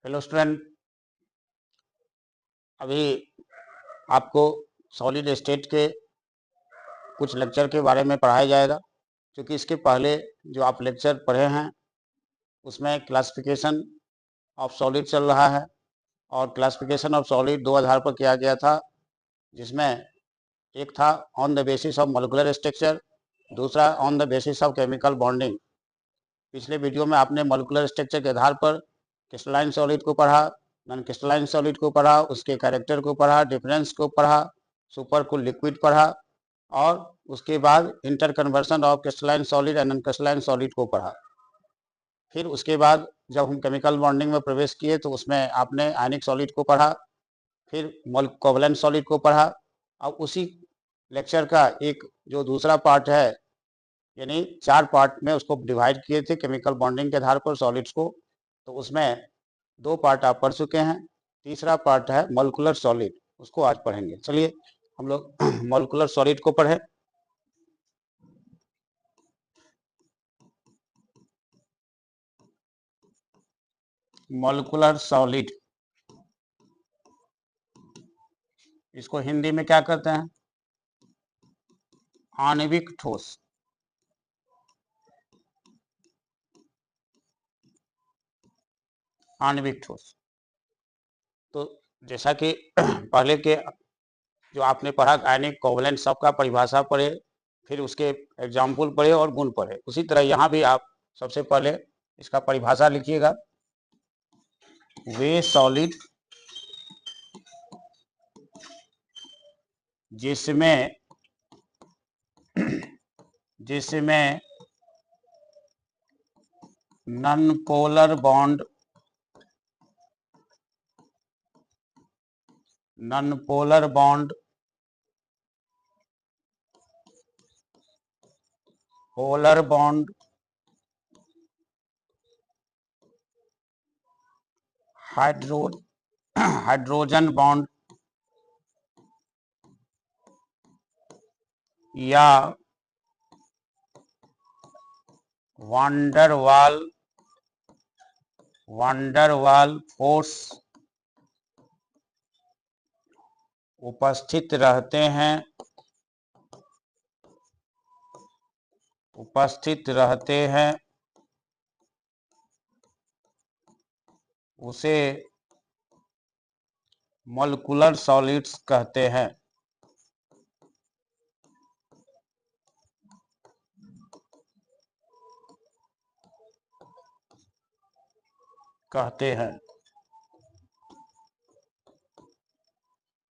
Hello student, अभी आपको solid state के कुछ लेक्चर के बारे में पढ़ाया जाएगा, क्योंकि इसके पहले जो आप लेक्चर पढ़े हैं उसमें क्लासिफिकेशन ऑफ सॉलिड चल रहा है और क्लासिफिकेशन ऑफ सॉलिड दो आधार पर किया गया था, जिसमें एक था on the basis of molecular structure, दूसरा on the basis of chemical bonding. पिछले वीडियो में आपने मॉलिक्यूलर स्ट्रक्चर के आधार पर क्रिस्टलाइन सॉलिड को पढ़ा, नॉन क्रिस्टलाइन सॉलिड को पढ़ा, उसके कैरेक्टर को पढ़ा, डिफरेंस को पढ़ा, सुपर कूल लिक्विड पढ़ा और उसके बाद inter conversion of crystalline solid and non crystalline solid को पढ़ा। फिर उसके बाद जब हम केमिकल बॉन्डिंग में प्रवेश किए तो उसमें आपने आयनिक सॉलिड को पढ़ा, फिर कोवलेंट सॉलिड को पढ़ा। अब उसी लेक्चर का एक जो दूसरा पार्ट है, यानी 4 पार्ट में उसको डिवाइड किए थे केमिकल बॉन्डिंग के आधार पर सॉलिड्स को, तो उसमें 2 पार्ट आप पढ़ चुके हैं। तीसरा पार्ट है मॉलिक्यूलर सॉलिड, उसको आज पढ़ेंगे। चलिए हम लोग मॉलिक्यूलर सॉलिड को पढ़े। मॉलिक्यूलर सॉलिड, इसको हिंदी में क्या कहते हैं? आणविक ठोस। आणविक ठोस। तो जैसा कि पहले के जो आपने पढ़ा आयनिक कोवलेंट सब का परिभाषा पढ़े, फिर उसके एग्जाम्पल पढ़े और गुण पढ़े, उसी तरह यहाँ भी आप सबसे पहले इसका परिभाषा लिखिएगा। वे सॉलिड जिसमें non polar bond polar bond hydrogen bond या वांडरवाल फोर्स उपस्थित रहते हैं उसे मॉलिक्यूलर सॉलिड्स कहते हैं।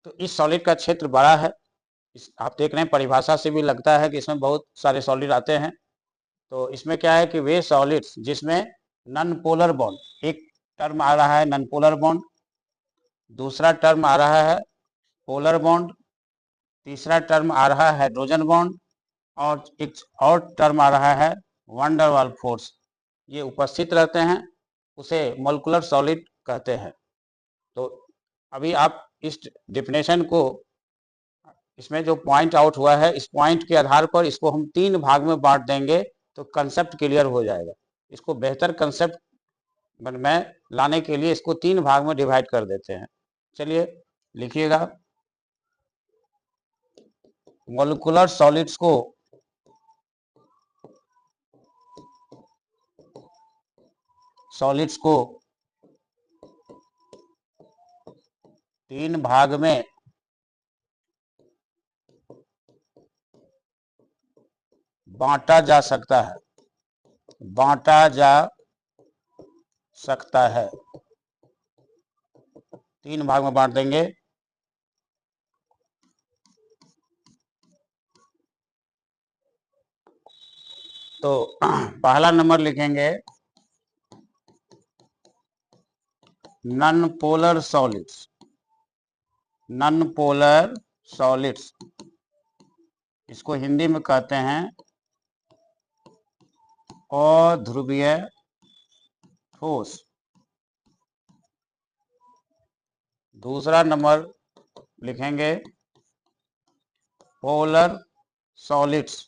तो इस सॉलिड का क्षेत्र बड़ा है। आप देख रहे हैं परिभाषा से भी लगता है कि इसमें बहुत सारे सॉलिड आते हैं। तो इसमें क्या है कि वे सॉलिड्स जिसमें नॉन पोलर बॉन्ड, एक टर्म आ रहा है नॉन पोलर बॉन्ड, दूसरा टर्म आ रहा है पोलर बॉन्ड, तीसरा टर्म आ रहा है हाइड्रोजन बॉन्ड और एक और टर्म आ रहा है वांडरवाल फोर्स, ये उपस्थित रहते हैं, उसे मॉलिक्यूलर सॉलिड कहते हैं। तो अभी आप इस डेफिनेशन को, इसमें जो पॉइंट आउट हुआ है, इस पॉइंट के आधार पर इसको हम 3 भाग में बांट देंगे तो कंसेप्ट क्लियर हो जाएगा। इसको बेहतर कंसेप्ट में लाने के लिए इसको 3 भाग में डिवाइड कर देते हैं। चलिए लिखिएगा। मॉलिक्यूलर सॉलिड्स को सॉलिड्स को 3 भाग में बांटा जा सकता है। 3 भाग में बांट देंगे। तो पहला नंबर लिखेंगे नॉन पोलर सॉलिड्स, इसको हिंदी में कहते हैं अध्रुवीय ठोस। दूसरा नंबर लिखेंगे पोलर सॉलिड्स,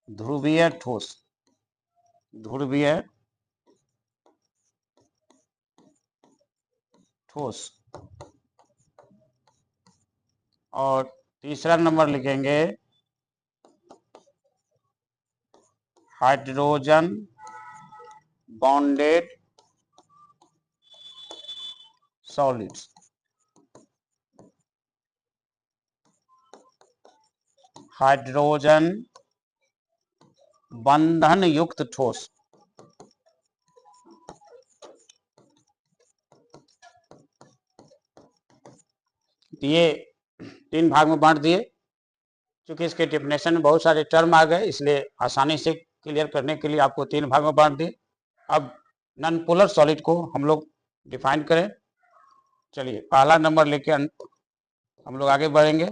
ध्रुवीय ठोस। ध्रुवीय ठोस। और तीसरा नंबर लिखेंगे हाइड्रोजन बॉन्डेड सॉलिड्स। हाइड्रोजन बंधन युक्त ठोस। ये 3 भाग में बांट दिए। क्योंकि इसके डेफिनेशन में बहुत सारे टर्म आ गए, इसलिए आसानी से क्लियर करने के लिए आपको 3 भाग में बांट दिए। अब नॉन पोलर सॉलिड को हम लोग डिफाइन करें। चलिए पहला नंबर लेके हम लोग आगे बढ़ेंगे।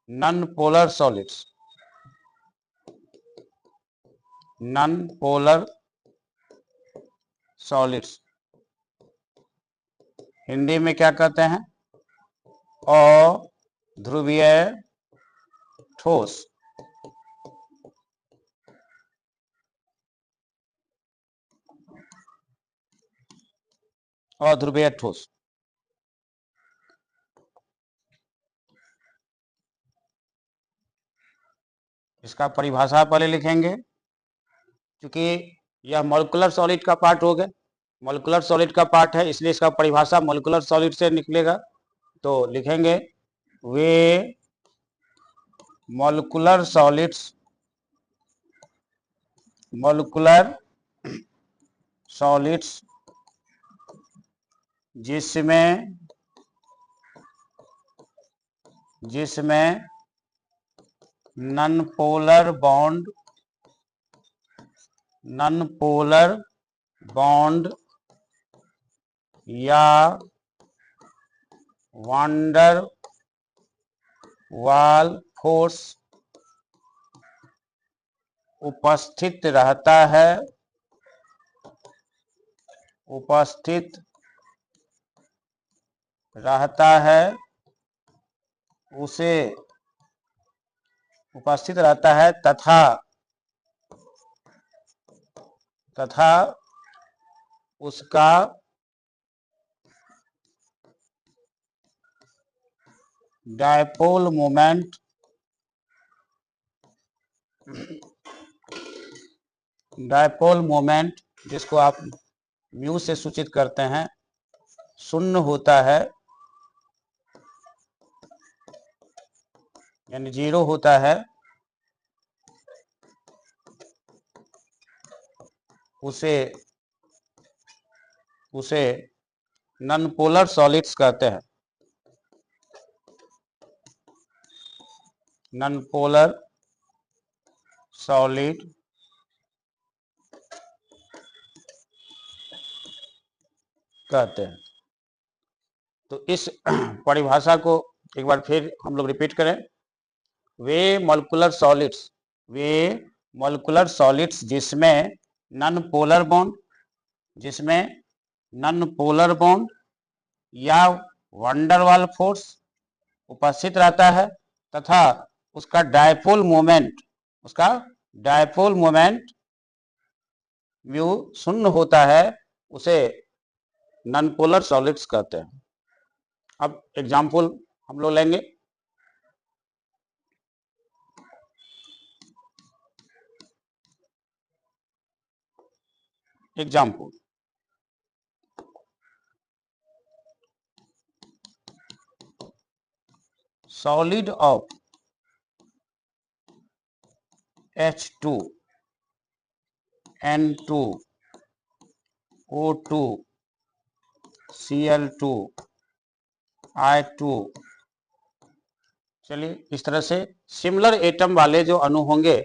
Non polar solids. Non polar solids Hindi में क्या कहते हैं? अध्रुवीय ठोस। अध्रुवीय ठोस। इसका परिभाषा पहले लिखेंगे, क्योंकि यह मॉलिक्यूलर सॉलिड का पार्ट हो गया। मॉलिक्यूलर सॉलिड का पार्ट है, इसलिए इसका परिभाषा मॉलिक्यूलर सॉलिड से निकलेगा। तो लिखेंगे वे मॉलिक्यूलर सॉलिड्स, मॉलिक्यूलर सॉलिड्स जिसमें नॉन पोलर बॉन्ड या वांडर वाल फोर्स उपस्थित रहता है उसे उपस्थित रहता है तथा उसका डायपोल मोमेंट, जिसको आप म्यू से सूचित करते हैं, शून्य होता है, यानी 0 होता है। उसे नॉन पोलर सॉलिड्स कहते हैं। नॉन पोलर सॉलिड कहते हैं। तो इस परिभाषा को एक बार फिर हम लोग रिपीट करें। वे मॉलिक्यूलर सॉलिड्स जिसमें नॉन पोलर बॉन्ड या वंडरवाल फोर्स उपस्थित रहता है तथा उसका डायपोल मोमेंट म्यू शून्य होता है, उसे नॉन पोलर सॉलिड्स कहते हैं। अब एग्जाम्पल हम लोग लेंगे। Example solid of H2, N2, O2, Cl2, I2। चलिए इस तरह से सिमिलर एटम वाले जो अणु होंगे,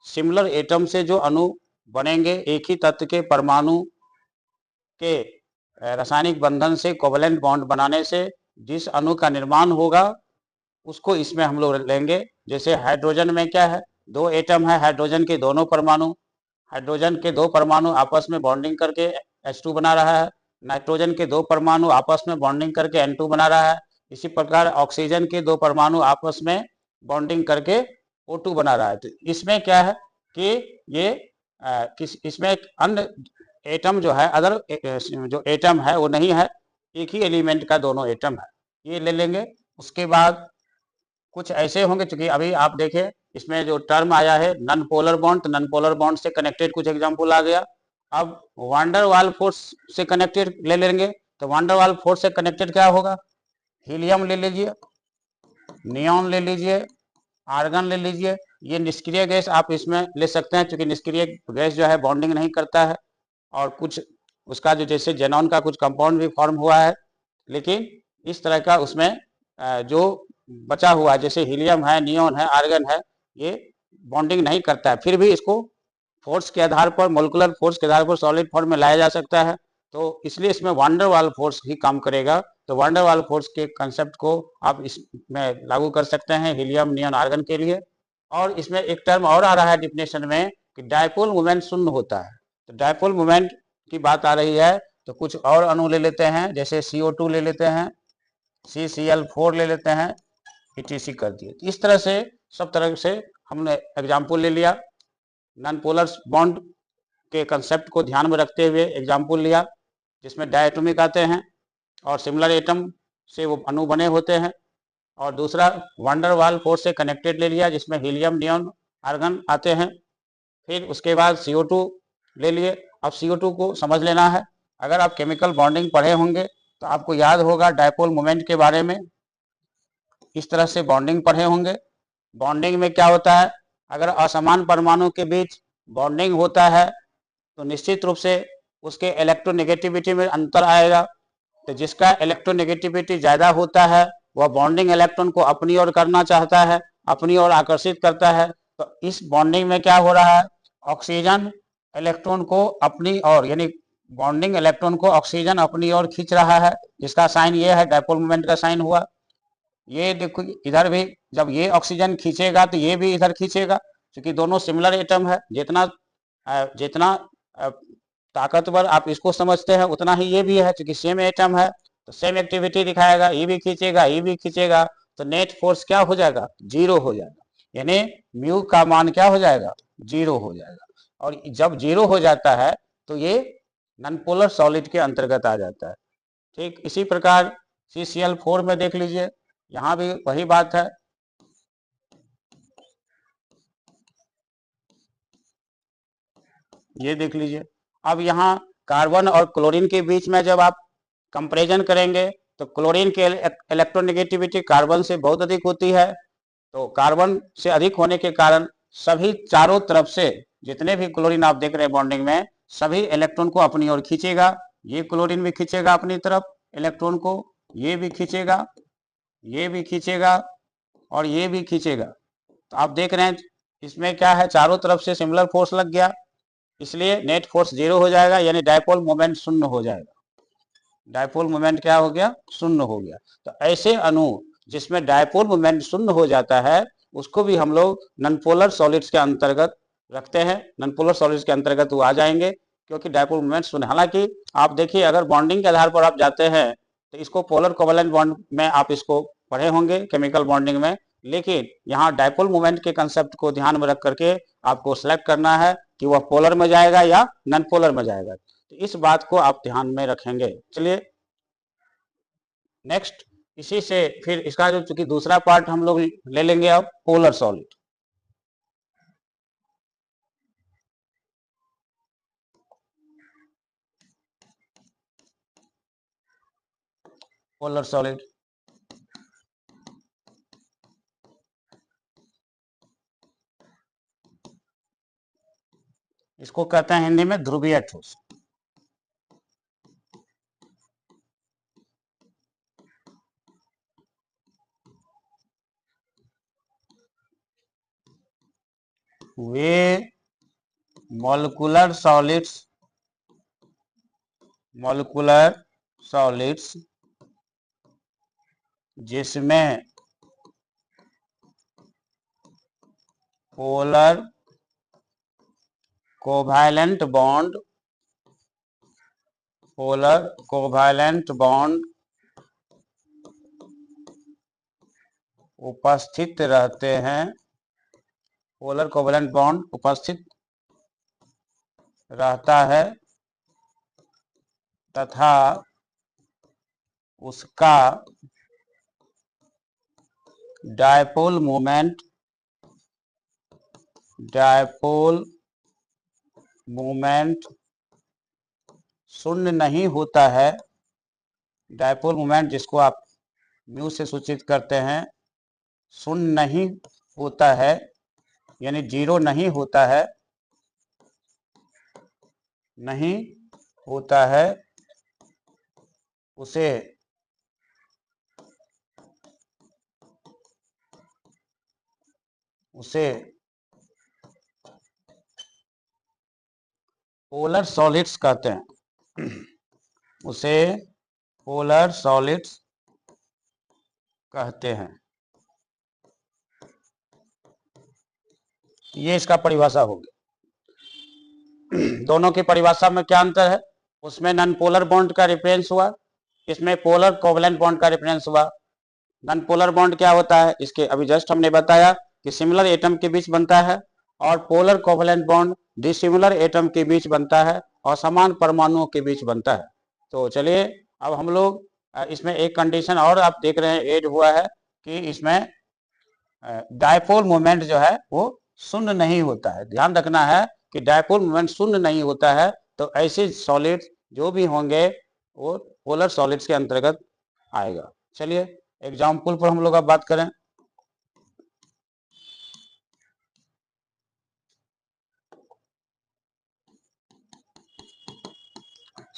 सिमिलर एटम से जो अणु बनेंगे, एक ही तत्व के परमाणु के रासायनिक बंधन से कोवलेंट बॉन्ड बनाने से जिस अणु का निर्माण होगा उसको इसमें हम लोग लेंगे। जैसे हाइड्रोजन में क्या है, 2 एटम है, हाइड्रोजन के दोनों परमाणु आपस में बॉन्डिंग करके H2 बना रहा है। नाइट्रोजन के 2 परमाणु आपस में बॉन्डिंग करके N2 बना रहा है। इसी प्रकार ऑक्सीजन के 2 परमाणु आपस में बॉन्डिंग करके O2 बना रहा है। तो इसमें क्या है कि ये इसमें एक अन्य एटम जो है, अदर जो एटम है वो नहीं है, एक ही एलिमेंट का दोनों एटम है, ये ले लेंगे। उसके बाद कुछ ऐसे होंगे, चूंकि अभी आप देखें इसमें जो टर्म आया है नॉन पोलर बॉन्ड, तो नॉन पोलर बॉन्ड से कनेक्टेड कुछ एग्जांपल आ गया। अब वांडर वाल फोर्स से कनेक्टेड ले लेंगे, तो वांडर वाल फोर्स से कनेक्टेड क्या होगा, हीलियम ले लीजिए, नियॉन ले लीजिए, आर्गन ले लीजिए। ये निष्क्रिय गैस आप इसमें ले सकते हैं, क्योंकि निष्क्रिय गैस जो है बॉन्डिंग नहीं करता है, और कुछ उसका जो जैसे जेनॉन का कुछ कंपाउंड भी फॉर्म हुआ है, लेकिन इस तरह का उसमें जो बचा हुआ है जैसे हीलियम है, नियॉन है, आर्गन है, ये बॉन्डिंग नहीं करता है, फिर भी इसको फोर्स के आधार पर, मोलिकुलर फोर्स के आधार पर सॉलिड फॉर्म में लाया जा सकता है। तो इसलिए इसमें वांडर वाल फोर्स ही काम करेगा। तो वांडर वाल फोर्स के कंसेप्ट को आप इसमें लागू कर सकते हैं हीलियम, नियॉन, आर्गन के लिए। और इसमें एक टर्म और आ रहा है डिफिनेशन में कि डायपोल मोमेंट शून्य होता है। तो डायपोल मोमेंट की बात आ रही है, तो कुछ और अणु ले लेते हैं, जैसे CO2 ले लेते हैं, CCl4 ले लेते हैं, ETC कर दिए। इस तरह से सब तरह से हमने एग्जाम्पल ले लिया, नॉन पोलर बॉन्ड के कंसेप्ट को ध्यान में रखते हुए एग्जाम्पल लिया, जिसमें डायटोमिक आते हैं और सिमिलर एटम से वो अणु बने होते हैं। और दूसरा वांडर वाल फोर्स से कनेक्टेड ले लिया, जिसमें हीलियम, नियॉन, आर्गन आते हैं। फिर उसके बाद CO2 ले लिए। अब CO2 को समझ लेना है, अगर आप केमिकल बॉन्डिंग पढ़े होंगे तो आपको याद होगा डायपोल मोमेंट के बारे में, इस तरह से बॉन्डिंग पढ़े होंगे। बॉन्डिंग में क्या होता है, अगर असमान परमाणु के बीच बॉन्डिंग होता है तो निश्चित रूप से उसके इलेक्ट्रोनेगेटिविटी में अंतर आएगा। तो जिसका इलेक्ट्रोनेगेटिविटी ज्यादा होता है वह बॉन्डिंग इलेक्ट्रॉन को अपनी ओर करना चाहता है, अपनी ओर आकर्षित करता है। तो इस बॉन्डिंग में क्या हो रहा है, ऑक्सीजन इलेक्ट्रॉन को अपनी ओर, यानी बॉन्डिंग इलेक्ट्रॉन को ऑक्सीजन अपनी ओर खींच रहा है, जिसका साइन ये है, डायपोल मोमेंट का साइन हुआ। ये देखो इधर भी जब ये ऑक्सीजन खींचेगा तो ये भी इधर खींचेगा, क्योंकि दोनों सिमिलर एटम है। जितना जितना ताकतवर आप इसको समझते हैं उतना ही ये भी है, क्योंकि सेम एटम है तो सेम एक्टिविटी दिखाएगा, ये भी खींचेगा, ये भी खींचेगा, तो नेट फोर्स क्या हो जाएगा, जीरो हो जाएगा, यानी म्यू का मान क्या हो जाएगा, जीरो हो जाएगा। और जब जीरो हो जाता है तो ये नॉन पोलर सॉलिड के अंतर्गत आ जाता है। ठीक इसी प्रकार CCl4 में देख लीजिए, यहाँ भी वही बात है। ये देख लीजिए, अब यहाँ कार्बन और क्लोरीन के बीच में जब आप कंपैरिजन करेंगे तो क्लोरीन की इलेक्ट्रोनेगेटिविटी कार्बन से बहुत अधिक होती है। तो कार्बन से अधिक होने के कारण सभी चारों तरफ से जितने भी क्लोरीन आप देख रहे हैं बॉन्डिंग में, सभी इलेक्ट्रॉन को अपनी ओर खींचेगा। ये क्लोरीन भी खींचेगा अपनी तरफ इलेक्ट्रॉन को, ये भी खींचेगा, ये भी खींचेगा, और ये भी खींचेगा। तो आप देख रहे हैं इसमें क्या है, चारों तरफ से सिमिलर फोर्स लग गया, इसलिए नेट फोर्स जीरो हो जाएगा, यानी डायपोल मोमेंट शून्य हो जाएगा। डायपोल मोमेंट क्या हो गया, शून्य हो गया। तो ऐसे अणु जिसमें डायपोल मोमेंट शून्य हो जाता है उसको भी हम लोग नॉनपोलर सॉलिड्स के अंतर्गत रखते हैं। नॉनपोलर सॉलिड्स के अंतर्गत वो आ जाएंगे, क्योंकि डायपोल मोमेंट शून्य। हालांकि आप देखिए अगर बॉन्डिंग के आधार पर आप जाते हैं तो इसको पोलर कोवेलेंट बॉन्ड में आप इसको पढ़े होंगे केमिकल बॉन्डिंग में, लेकिन यहाँ डायपोल मोमेंट के कंसेप्ट को ध्यान में रख करके आपको सिलेक्ट करना है कि वह पोलर में जाएगा या नॉन पोलर में जाएगा। तो इस बात को आप ध्यान में रखेंगे। चलिए नेक्स्ट, इसी से फिर इसका जो चूंकि दूसरा पार्ट हम लोग ले लेंगे अब पोलर सॉलिड। पोलर सॉलिड इसको कहते हैं हिंदी में ध्रुवीय ठोस। वे मॉलिक्यूलर सॉलिड्स जिसमें पोलर कोवैलेंट बॉन्ड उपस्थित रहते हैं, पोलर कोवैलेंट बॉन्ड उपस्थित रहता है तथा उसका डायपोल मोमेंट शून्य नहीं होता है। डायपोल मोमेंट जिसको आप म्यू से सूचित करते हैं, शून्य नहीं होता है, यानी जीरो नहीं होता है, उसे पोलर सॉलिड्स कहते हैं। उसे पोलर सॉलिड्स कहते हैं। ये इसका परिभाषा होगी। दोनों की परिभाषा में क्या अंतर है? उसमें नॉन पोलर बॉन्ड का रेफरेंस हुआ, इसमें पोलर कोवलेंट बॉन्ड का रेफरेंस हुआ। नॉन पोलर बॉन्ड क्या होता है? इसके अभी जस्ट हमने बताया कि सिमिलर एटम के बीच बनता है, और polar covalent bond dissimilar atom के बीच बनता है और समान परमाणुओं के बीच बनता है। तो चलिए अब हम लोग इसमें एक कंडीशन और आप देख रहे हैं ऐड हुआ है कि इसमें डायपोल मोमेंट जो है वो शून्य नहीं होता है। ध्यान रखना है कि डायपोल मोमेंट शून्य नहीं होता है, तो ऐसे सॉलिड्स जो भी होंगे वो पोलर सॉलिड्स के अंतर्गत आएगा। चलिए एग्जाम्पल पर हम लोग अब बात करें।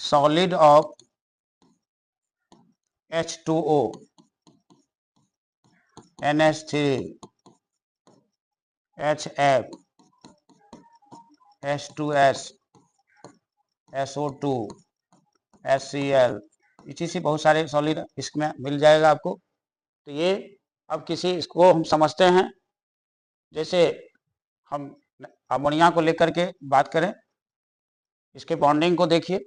Solid of H2O, NH3, HF, H2S, SO2, HCl, इसी से बहुत सारे सॉलिड इसमें मिल जाएगा आपको। तो ये अब किसी इसको हम समझते हैं, जैसे हम अमोनिया को लेकर के बात करें, इसके बॉन्डिंग को देखिए।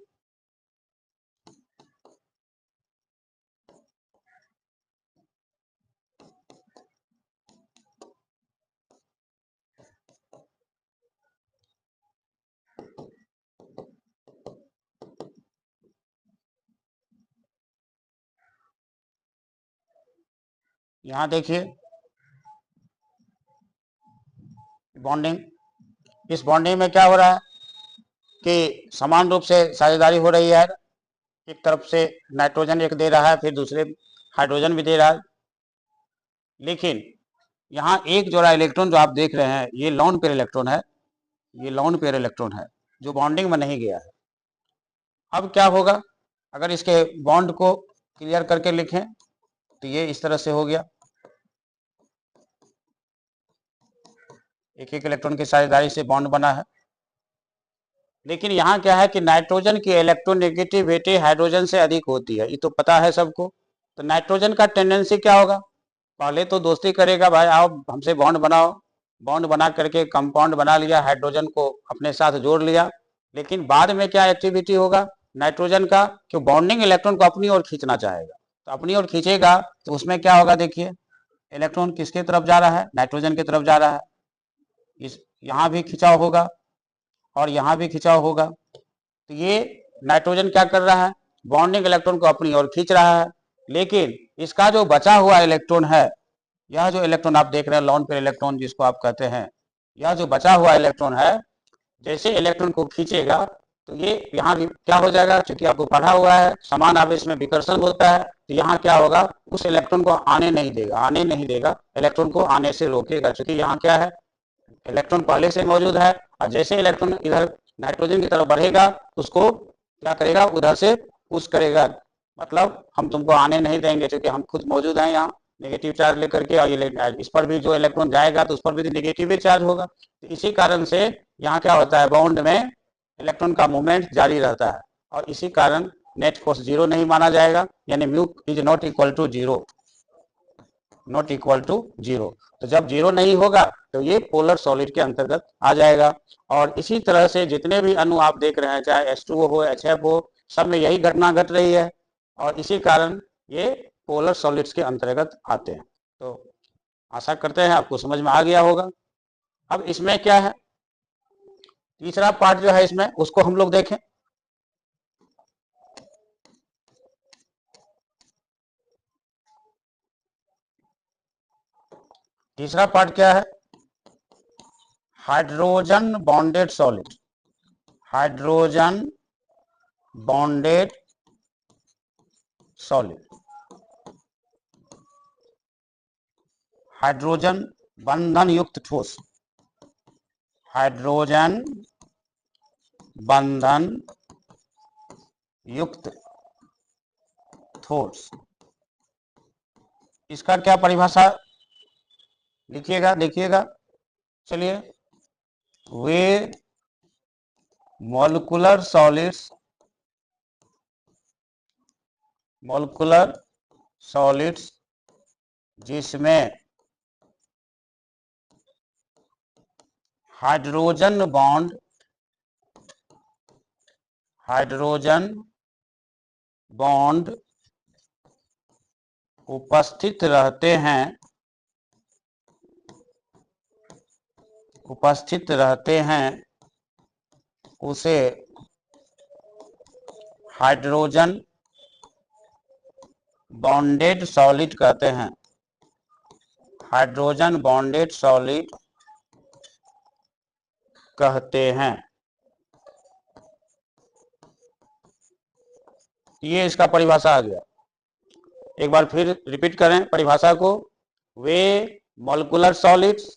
यहां देखिए बॉन्डिंग, इस बॉन्डिंग में क्या हो रहा है कि समान रूप से साझेदारी हो रही है। एक तरफ से नाइट्रोजन एक दे रहा है, फिर दूसरे हाइड्रोजन भी दे रहा है, लेकिन यहाँ एक जोड़ा इलेक्ट्रॉन जो आप देख रहे हैं ये लोन पेयर इलेक्ट्रॉन है, ये लोन पेयर इलेक्ट्रॉन है जो बॉन्डिंग में नहीं गया है। अब क्या होगा अगर इसके बॉन्ड को क्लियर करके लिखें तो ये इस तरह से हो गया, एक एक इलेक्ट्रॉन की साझेदारी से बॉन्ड बना है। लेकिन यहाँ क्या है कि नाइट्रोजन की इलेक्ट्रोनेगेटिविटी हाइड्रोजन से अधिक होती है, ये तो पता है सबको। तो नाइट्रोजन का टेंडेंसी क्या होगा? पहले तो दोस्ती करेगा, भाई आओ हमसे बॉन्ड बनाओ, बॉन्ड बना करके कंपाउंड बना लिया, हाइड्रोजन को अपने साथ जोड़ लिया। लेकिन बाद में क्या एक्टिविटी होगा नाइट्रोजन का कि बॉन्डिंग इलेक्ट्रॉन को अपनी ओर खींचना चाहेगा। तो अपनी ओर खींचेगा तो उसमें क्या होगा, देखिए इलेक्ट्रॉन किसके तरफ जा रहा है? नाइट्रोजन की तरफ जा रहा है। इस यहाँ भी खिंचाव होगा और यहाँ भी खिंचाव होगा। तो ये नाइट्रोजन क्या कर रहा है? बॉन्डिंग इलेक्ट्रॉन को अपनी ओर खींच रहा है। लेकिन इसका जो बचा हुआ इलेक्ट्रॉन है, यह जो इलेक्ट्रॉन आप देख रहे हैं लोन पेयर इलेक्ट्रॉन जिसको आप कहते हैं, यह जो बचा हुआ इलेक्ट्रॉन है जैसे इलेक्ट्रॉन को खींचेगा तो ये यहाँ भी क्या हो जाएगा, क्योंकि आपको पढ़ा हुआ है समान आवेश में विकर्षण होता है, तो यहाँ क्या होगा उस इलेक्ट्रॉन को आने नहीं देगा, इलेक्ट्रॉन को आने से रोकेगा। क्योंकि यहाँ क्या है इलेक्ट्रॉन पहले से मौजूद है, और जैसे इलेक्ट्रॉन इधर नाइट्रोजन की तरफ बढ़ेगा उसको क्या करेगा, उधर से पुश करेगा, मतलब हम तुमको आने नहीं देंगे क्योंकि हम खुद मौजूद हैं यहाँ नेगेटिव चार्ज लेकर के, और ये इस पर भी जो इलेक्ट्रॉन जाएगा तो उस पर भी नेगेटिव चार्ज होगा। तो इसी कारण से यहाँ क्या होता है बॉन्ड में इलेक्ट्रॉन का मूवमेंट जारी रहता है, और इसी कारण नेट फोर्स जीरो नहीं माना जाएगा, यानी mu is not equal to zero, not equal to zero. तो जब जीरो नहीं होगा तो ये पोलर सॉलिड के अंतर्गत आ जाएगा। और इसी तरह से जितने भी अणु आप देख रहे हैं चाहे H2O हो HF हो, सब में यही घटना घट रही है, और इसी कारण ये पोलर सॉलिड्स के अंतर्गत आते हैं। तो आशा करते हैं आपको समझ में आ गया होगा। अब इसमें क्या है तीसरा पार्ट जो है इसमें उसको हम लोग देखें। तीसरा पार्ट क्या है? Hydrogen bonded solid. Hydrogen bonded solid. Hydrogen बंधन युक्त ठोस। हाइड्रोजन बंधन युक्त ठोस। इसका क्या परिभाषा लिखिएगा, देखिएगा। चलिए, वे मॉलिक्यूलर सॉलिड्स, मॉलिक्यूलर सॉलिड्स जिसमें हाइड्रोजन बॉन्ड, हाइड्रोजन बॉन्ड उपस्थित रहते हैं, उपस्थित रहते हैं, उसे हाइड्रोजन बॉन्डेड सॉलिड कहते हैं। हाइड्रोजन बॉन्डेड सॉलिड कहते हैं। ये इसका परिभाषा आ गया। एक बार फिर रिपीट करें परिभाषा को। वे मॉलिक्यूलर सॉलिड्स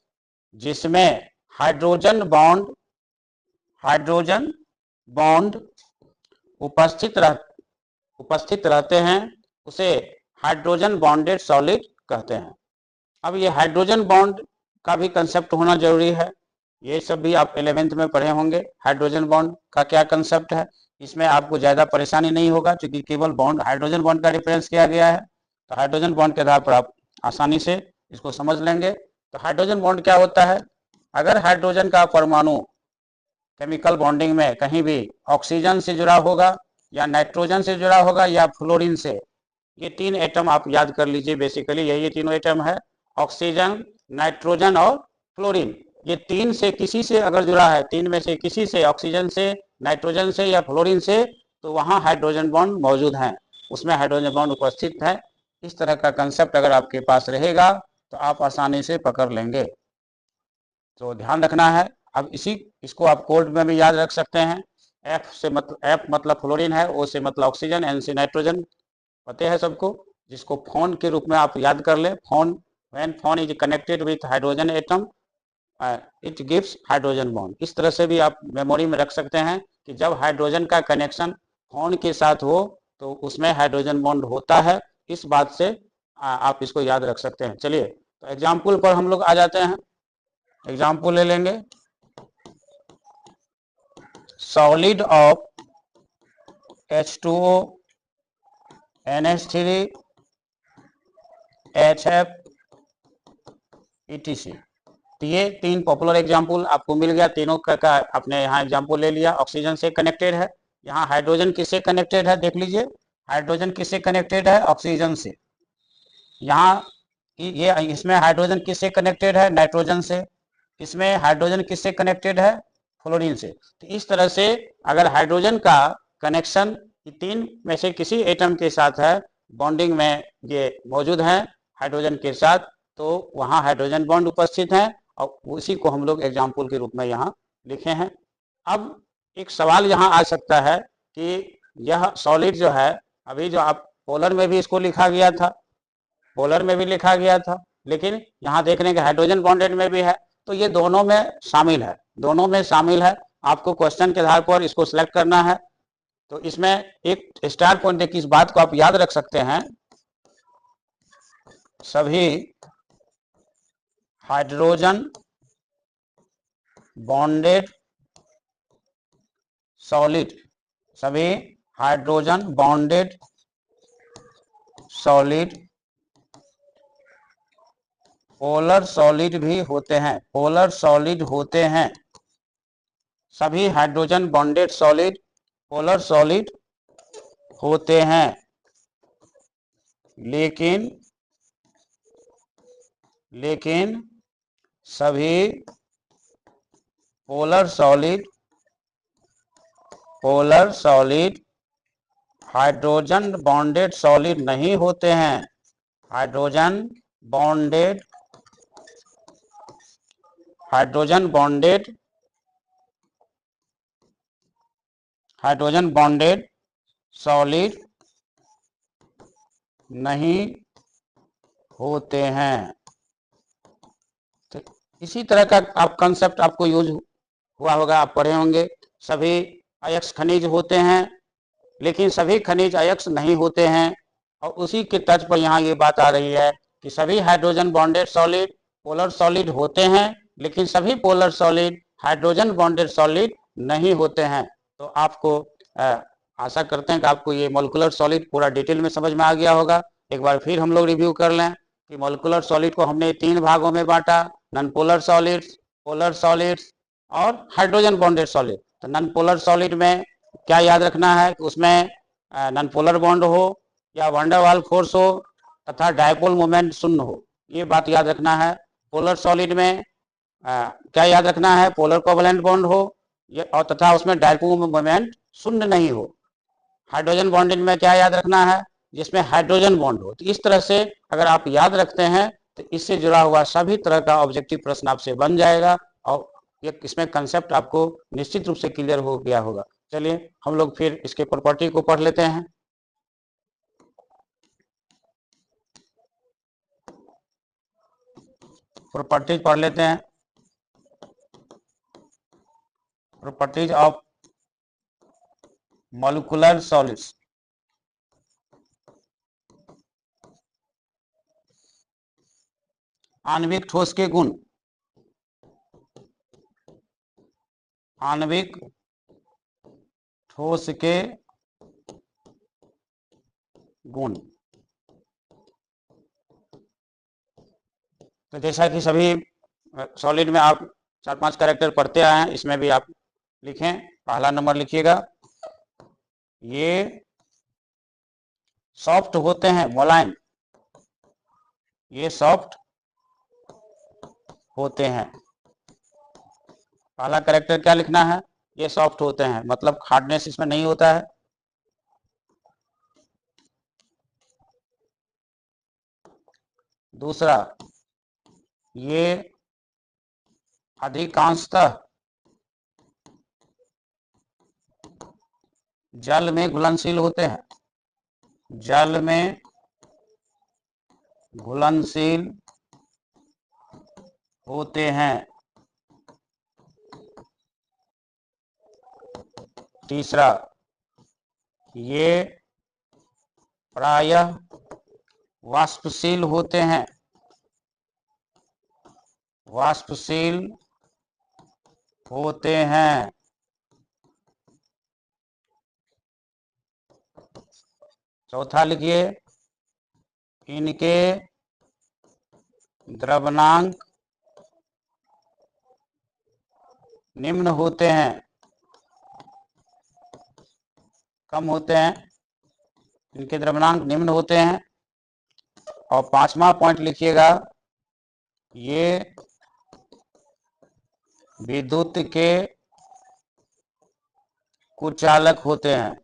जिसमें हाइड्रोजन बॉन्ड, हाइड्रोजन बॉन्ड उपस्थित रहते हैं, उसे हाइड्रोजन बॉन्डेड सॉलिड कहते हैं। अब ये हाइड्रोजन बॉन्ड का भी कंसेप्ट होना जरूरी है। ये सब भी आप 11th में पढ़े होंगे। हाइड्रोजन बॉन्ड का क्या कंसेप्ट है, इसमें आपको ज़्यादा परेशानी नहीं होगा, क्योंकि केवल बॉन्ड, हाइड्रोजन बॉन्ड का रेफरेंस किया गया है। तो हाइड्रोजन बॉन्ड के आधार पर आप आसानी से इसको समझ लेंगे। तो हाइड्रोजन बॉन्ड क्या होता है? अगर हाइड्रोजन का परमाणु केमिकल बॉन्डिंग में कहीं भी ऑक्सीजन से जुड़ा होगा, या नाइट्रोजन से जुड़ा होगा, या फ्लोरीन से, ये तीन एटम आप याद कर लीजिए। बेसिकली यही तीनों एटम है, ऑक्सीजन, नाइट्रोजन और फ्लोरीन। ये तीन से किसी से अगर जुड़ा है, तीन में से किसी से, ऑक्सीजन से, नाइट्रोजन से या फ्लोरीन से, तो वहाँ हाइड्रोजन बॉन्ड मौजूद हैं, उसमें हाइड्रोजन बॉन्ड उपस्थित है। इस तरह का कंसेप्ट अगर आपके पास रहेगा तो आप आसानी से पकड़ लेंगे। तो ध्यान रखना है। अब इसको आप कोड में भी याद रख सकते हैं। एफ मतलब फ्लोरीन है, ओ से मतलब ऑक्सीजन, एन से नाइट्रोजन, पता है सबको, जिसको फोन के रूप में आप याद कर ले। Phone, when phone is connected with hydrogen atom it gives hydrogen bond. इस तरह से भी आप मेमोरी में रख सकते हैं कि जब हाइड्रोजन का कनेक्शन फोन के साथ हो तो उसमें हाइड्रोजन बॉन्ड होता है। इस बात से आप इसको याद रख सकते हैं। चलिए, तो एग्जाम्पल पर हम लोग आ जाते हैं। एग्जाम्पल ले लेंगे। Solid of H2O, NH3, HF, ETC। तो ये तीन पॉपुलर एग्जाम्पल आपको मिल गया। तीनों का आपने यहाँ एग्जाम्पल ले लिया। ऑक्सीजन से कनेक्टेड है, यहाँ हाइड्रोजन किससे कनेक्टेड है, देख लीजिए। हाइड्रोजन किससे कनेक्टेड है? ऑक्सीजन से। यहाँ ये इसमें हाइड्रोजन किससे कनेक्टेड है? नाइट्रोजन से। इसमें हाइड्रोजन किससे कनेक्टेड है? फ्लोरीन से। तो इस तरह से अगर हाइड्रोजन का कनेक्शन तीन में से किसी एटम के साथ है, बॉन्डिंग में ये मौजूद है हाइड्रोजन के साथ, तो वहाँ हाइड्रोजन बॉन्ड उपस्थित है, और उसी को हम लोग एग्जाम्पल के रूप में यहाँ लिखे हैं। अब एक सवाल यहाँ आ सकता है कि यह सॉलिड जो है, अभी जो आप पोलर में भी इसको लिखा गया था, पोलर में भी लिखा गया था, लेकिन यहाँ देख रहे हैं कि हाइड्रोजन बॉन्डेड में भी है। तो ये दोनों में शामिल है, दोनों में शामिल है। आपको क्वेश्चन के आधार पर इसको सिलेक्ट करना है। तो इसमें एक स्टार पॉइंट की इस बात को आप याद रख सकते हैं, सभी हाइड्रोजन बॉन्डेड सॉलिड, सभी hydrogen bonded solid polar solid भी होते हैं, पोलर सॉलिड होते हैं। सभी hydrogen bonded solid polar solid होते हैं, लेकिन सभी polar solid polar solid hydrogen bonded solid नहीं होते हैं। हाइड्रोजन बॉन्डेड सॉलिड नहीं होते हैं। तो इसी तरह का आप कंसेप्ट आपको यूज हुआ होगा, आप पढ़े होंगे। सभी अयस्क खनिज होते हैं, लेकिन सभी खनिज अयस्क नहीं होते हैं। और उसी के तर्ज पर यहाँ ये बात आ रही है कि सभी hydrogen bonded solid polar solid होते हैं, लेकिन सभी polar solid hydrogen bonded solid नहीं होते हैं। तो आपको आशा करते हैं कि आपको ये मॉलिक्यूलर सॉलिड पूरा डिटेल में समझ में आ गया होगा। एक बार फिर हम लोग रिव्यू कर लें कि मॉलिक्यूलर सॉलिड को हमने 3 भागों में बांटा, non polar solids, polar solids और हाइड्रोजन बॉन्डेड सॉलिड। तो नॉन पोलर सॉलिड में क्या याद रखना है कि उसमें नॉन पोलर बॉन्ड हो या वंडरवाल फोर्स हो तथा डायपोल मोमेंट शून्य हो, ये बात याद रखना है। पोलर सॉलिड में क्या याद रखना है, पोलर कोवैलेंट बॉन्ड हो और तथा उसमें डायपोल मोमेंट शून्य नहीं हो। हाइड्रोजन बॉन्डेड में क्या याद रखना है, जिसमें हाइड्रोजन बॉन्ड हो। तो इस तरह से अगर आप याद रखते हैं तो इससे जुड़ा हुआ सभी तरह का ऑब्जेक्टिव प्रश्न आपसे बन जाएगा और इसमें कंसेप्ट आपको निश्चित रूप से क्लियर हो गया होगा। चलिए हम लोग फिर इसके प्रॉपर्टी को पढ़ लेते हैं। प्रॉपर्टीज पढ़ लेते हैं। Properties of molecular solids. आणविक ठोस के गुण। आणविक ठोस के गुण। तो जैसा कि सभी सॉलिड में आप 4-5 कैरेक्टर पढ़ते आए हैं, इसमें भी आप लिखें। पहला नंबर लिखिएगा, ये सॉफ्ट होते हैं, मुलायम। ये सॉफ्ट होते हैं। पहला कैरेक्टर क्या लिखना है, ये सॉफ्ट होते हैं, मतलब हार्डनेस इसमें नहीं होता है। दूसरा, ये अधिकांशतः जल में घुलनशील होते हैं। जल में घुलनशील होते हैं। तीसरा, ये प्रायः वाष्पशील होते हैं। वाष्पशील होते हैं। चौथा लिखिए, इनके द्रवणांक निम्न होते हैं, कम होते हैं। इनके द्रव्यमान निम्न होते हैं। और 5वां पॉइंट लिखिएगा, ये विद्युत के कुचालक होते हैं।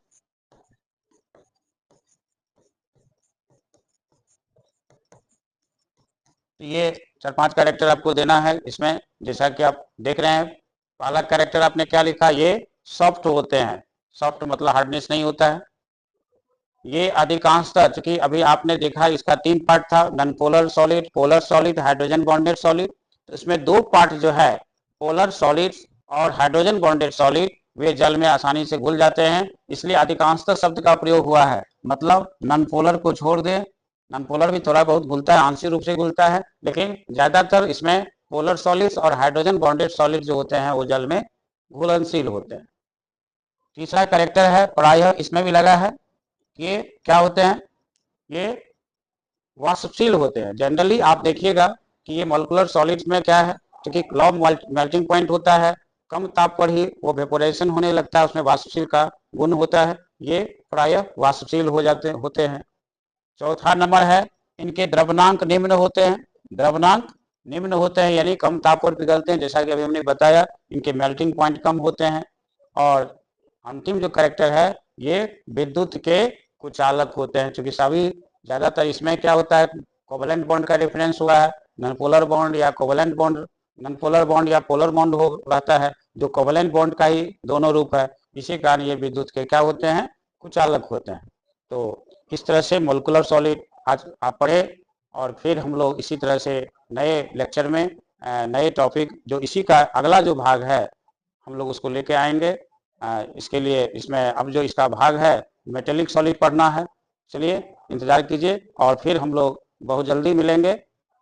ये 4-5 कैरेक्टर आपको देना है इसमें। जैसा कि आप देख रहे हैं, पहला कैरेक्टर आपने क्या लिखा, ये सॉफ्ट होते हैं। सॉफ्ट मतलब हार्डनेस नहीं होता है। ये अधिकांशतः, चूंकि अभी आपने देखा इसका 3 पार्ट था, non polar solid, polar solid, hydrogen bonded solid. तो इसमें 2 पार्ट जो है, पोलर सॉलिड और हाइड्रोजन बॉन्डेड सॉलिड, वे जल में आसानी से घुल जाते हैं, इसलिए अधिकांशतः शब्द का प्रयोग हुआ है। मतलब नॉन पोलर को छोड़ दें, नॉन पोलर भी थोड़ा बहुत घुलता है, आंशिक रूप से घुलता है, लेकिन ज्यादातर इसमें पोलर सॉलिड्स और हाइड्रोजन बॉन्डेड सॉलिड जो होते हैं वो जल में घुलनशील होते हैं। तीसरा कैरेक्टर है प्रायः, इसमें भी लगा है, ये क्या होते हैं, ये वाष्पशील होते हैं। जनरली आप देखिएगा कि ये मॉलिक्यूलर सॉलिड्स में क्या है, क्योंकि लो मेल्टिंग पॉइंट होता है, कम ताप पर ही वो वेपोरेशन होने लगता है, उसमें वाष्पशील का गुण होता है, ये प्रायः वाष्पशील होते हैं। चौथा नंबर है, इनके द्रव्यनांक निम्न होते हैं। द्रव्यनांक निम्न होते हैं यानी कम ताप पर पिघलते हैं, जैसा कि अभी हमने बताया, इनके मेल्टिंग पॉइंट कम होते हैं। और 5वां नंबर है, इनके द्रव्यनांक निम्न होते हैं, यानी कम ताप पर पिघलते हैं, जैसा कि अभी हमने बताया, इनके मेल्टिंग पॉइंट कम होते हैं। और 6वां नंबर है, इनके द्रव्यनांक निम्न होते हैं, अंतिम जो कैरेक्टर है ये विद्युत के कुचालक होते हैं, क्योंकि सभी ज्यादातर इसमें क्या होता है, कोवेलेंट बॉन्ड का रेफरेंस हुआ है, नॉनपोलर बॉन्ड या कोवेलेंट बॉन्ड, नॉनपोलर बॉन्ड या पोलर बॉन्ड हो रहता है, जो कोवेलेंट बॉन्ड का ही दोनों रूप है। इसी कारण ये विद्युत के क्या होते हैं, कुचालक होते हैं। तो इस तरह से मोलिकुलर सॉलिड आज आप पढ़े, और फिर हम लोग इसी तरह से नए लेक्चर में नए टॉपिक, जो इसी का अगला जो भाग है हम लोग उसको लेके आएंगे। इसके लिए इसमें अब जो इसका भाग है मेटेलिक सॉलिड पढ़ना है। चलिए इंतजार कीजिए और फिर हम लोग बहुत जल्दी मिलेंगे।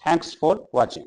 Thanks for watching.